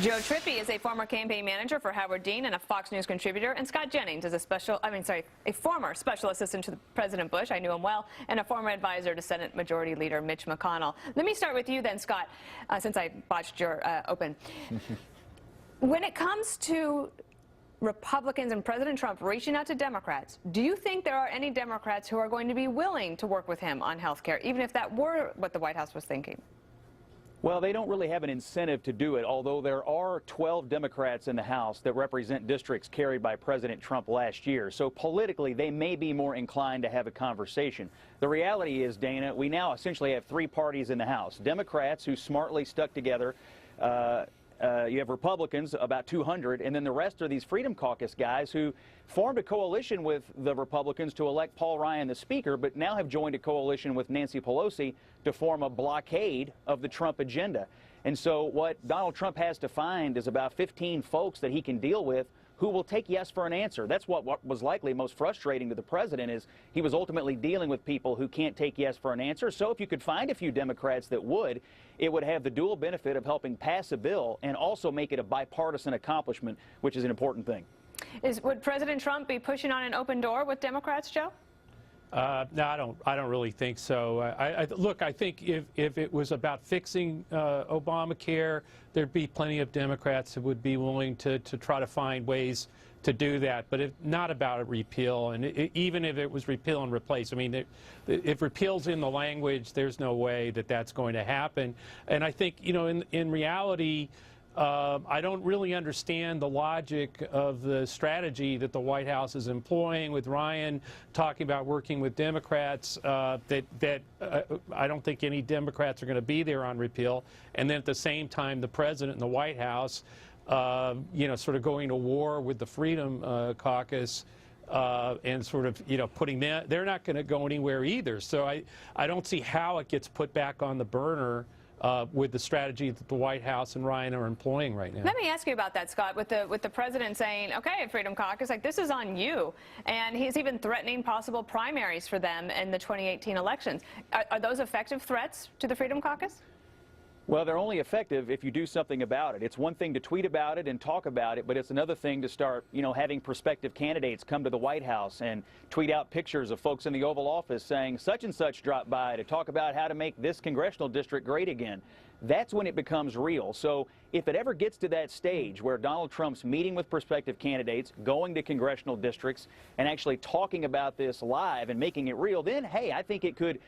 Joe Trippi is a former campaign manager for Howard Dean and a Fox News contributor, and Scott Jennings is a former special assistant to President Bush, I knew him well, and a former advisor to Senate Majority Leader Mitch McConnell. Let me start with you then, Scott, since I botched your open. When it comes to Republicans and President Trump reaching out to Democrats, do you think there are any Democrats who are going to be willing to work with him on health care, even if that were what the White House was thinking? Well, they don't really have an incentive to do it, although there are 12 Democrats in the House that represent districts carried by President Trump last year. So politically, they may be more inclined to have a conversation. The reality is, Dana, we now essentially have three parties in the House. Democrats who smartly stuck together. You have Republicans, about 200, and then the rest are these Freedom Caucus guys who formed a coalition with the Republicans to elect Paul Ryan the Speaker, but now have joined a coalition with Nancy Pelosi to form a blockade of the Trump agenda. And so what Donald Trump has to find is about 15 folks that he can deal with who will take yes for an answer. That's what was likely most frustrating to the president, is he was ultimately dealing with people who can't take yes for an answer. So if you could find a few Democrats that would, it would have the dual benefit of helping pass a bill and also make it a bipartisan accomplishment, which is an important thing. Would President Trump be pushing on an open door with Democrats, Joe? No, I don't really think so. Look, I think if it was about fixing Obamacare, there'd be plenty of Democrats that would be willing to try to find ways to do that. But if not about a repeal, and even if it was repeal and replace, I mean, if repeal's in the language, there's no way that that's going to happen. And I think, you know, in reality, I don't really understand the logic of the strategy that the White House is employing with Ryan talking about working with Democrats, that I don't think any Democrats are going to be there on repeal. And then at the same time, the president and the White House, you know, sort of going to war with the Freedom Caucus and sort of, you know, putting them, they're not going to go anywhere either. So I don't see how it gets put back on the burner with the strategy that the White House and Ryan are employing right now. Let me ask you about that, Scott, with the president saying, okay, Freedom Caucus, like, this is on you. And he's even threatening possible primaries for them in the 2018 elections. Are those effective threats to the Freedom Caucus? Well, they're only effective if you do something about it. It's one thing to tweet about it and talk about it, but it's another thing to start, you know, having prospective candidates come to the White House and tweet out pictures of folks in the Oval Office saying such and such dropped by to talk about how to make this congressional district great again. That's when it becomes real. So if it ever gets to that stage where Donald Trump's meeting with prospective candidates, going to congressional districts, and actually talking about this live and making it real, then, hey, I think it could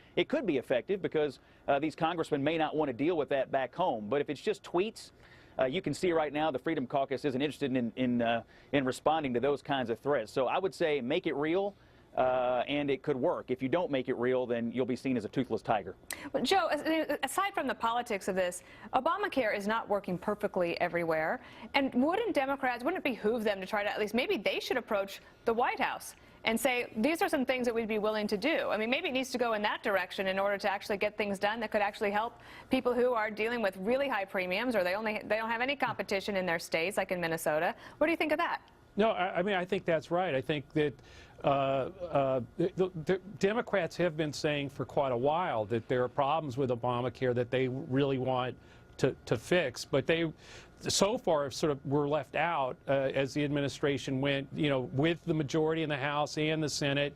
be effective, because these congressmen may not want to deal with that back home. But if it's just tweets, you can see right now the Freedom Caucus isn't interested in responding to those kinds of threats. So I would say make it real. And it could work. If you don't make it real, then you'll be seen as a toothless tiger. Well, Joe, aside from the politics of this, Obamacare is not working perfectly everywhere. And wouldn't it behoove them to try to, at least maybe they should approach the White House and say, these are some things that we'd be willing to do? I mean, maybe it needs to go in that direction in order to actually get things done that could actually help people who are dealing with really high premiums, or they don't have any competition in their states, like in Minnesota. What do you think of that? No, I mean, I think that's right. I think that the Democrats have been saying for quite a while that there are problems with Obamacare that they really want to fix, but they so far sort of were left out as the administration went, you know, with the majority in the House and the Senate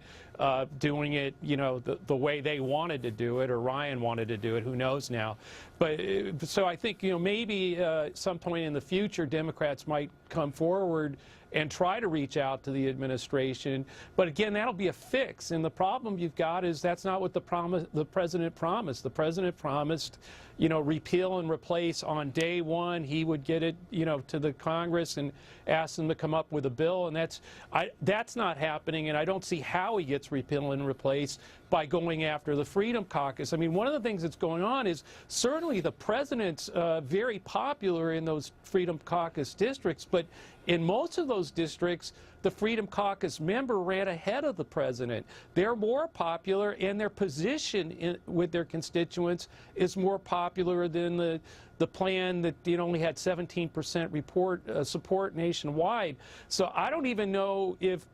doing it, you know, the way they wanted to do it, or Ryan wanted to do it. Who knows now? But so I think, you know, maybe some point in the future Democrats might come forward and try to reach out to the administration. But again, that'll be a fix. And the problem you've got is that's not what the president promised. The president promised, you know, repeal and replace on day one. He would get it, you know, to the Congress and ask them to come up with a bill. And that's not happening. And I don't see how he gets repeal and replace by going after the Freedom Caucus. I mean, one of the things that's going on is certainly the president's very popular in those Freedom Caucus districts, but in most of those districts, the Freedom Caucus member ran ahead of the president. They're more popular, and their position with their constituents is more popular than the plan that only had 17% support nationwide. So I don't even know if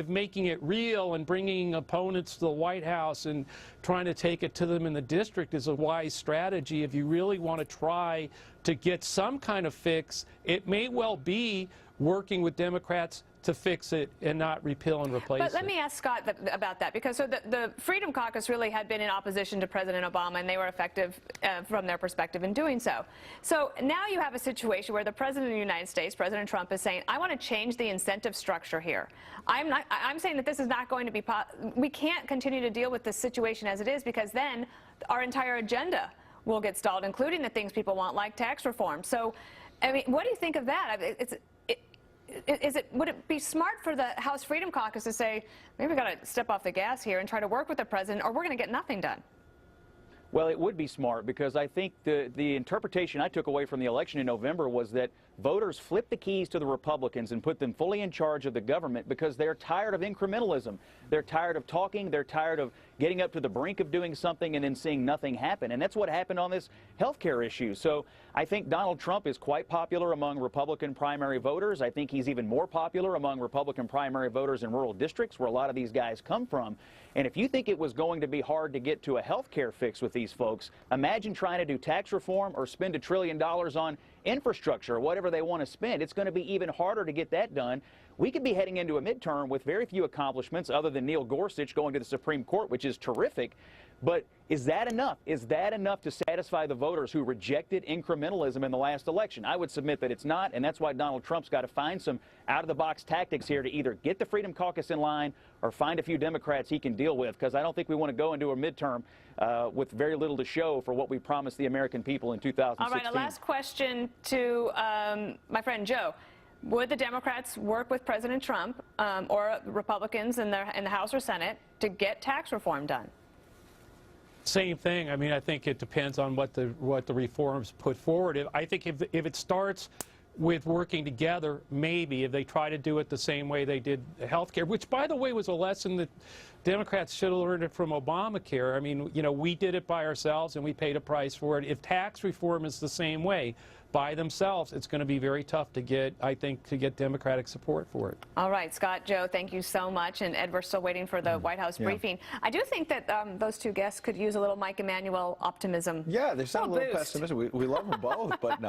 making it real and bringing opponents to the White House and trying to take it to them in the district is a wise strategy if you really want to try to get some kind of fix. It may well be working with Democrats to fix it and not repeal and replace it. But let me ask Scott about that, because the Freedom Caucus really had been in opposition to President Obama, and they were effective from their perspective in doing so. So now you have a situation where the President of the United States, President Trump, is saying, I want to change the incentive structure here. I'm saying that this is not going to be, we can't continue to deal with this situation as it is, because then our entire agenda will get stalled, including the things people want, like tax reform. So, I mean, what do you think of that? Would it be smart for the House Freedom Caucus to say, maybe we've got to step off the gas here and try to work with the president, or we're going to get nothing done? Well, it would be smart, because I think the interpretation I took away from the election in November was that voters flipped the keys to the Republicans and put them fully in charge of the government because they're tired of incrementalism. They're tired of talking. They're tired of getting up to the brink of doing something and then seeing nothing happen. And that's what happened on this health care issue. So I think Donald Trump is quite popular among Republican primary voters. I think he's even more popular among Republican primary voters in rural districts where a lot of these guys come from. And if you think it was going to be hard to get to a health care fix with these folks, imagine trying to do tax reform or spend $1 trillion on infrastructure or whatever they want to spend. It's going to be even harder to get that done. We could be heading into a midterm with very few accomplishments other than Neil Gorsuch going to the Supreme Court, which is terrific. But is that enough? Is that enough to satisfy the voters who rejected incrementalism in the last election? I would submit that it's not, and that's why Donald Trump's got to find some out-of-the-box tactics here to either get the Freedom Caucus in line or find a few Democrats he can deal with, because I don't think we want to go into a midterm with very little to show for what we promised the American people in 2016. All right, a last question to my friend Joe. Would the Democrats work with President Trump or Republicans in the House or Senate to get tax reform done? Same thing. I mean, I think it depends on what the reforms put forward. I think if it starts with working together, maybe if they try to do it the same way they did health care, which, by the way, was a lesson that Democrats should have learned it from Obamacare. I mean, you know, we did it by ourselves and we paid a price for it. If tax reform is the same way, by themselves, it's going to be very tough to get, I think, to get Democratic support for it. All right, Scott, Joe, thank you so much. And Ed, we're still waiting for the White House briefing. I do think that those two guests could use a little Mike Emanuel optimism. Yeah, they sound a little boost. pessimistic. We love them both, but no.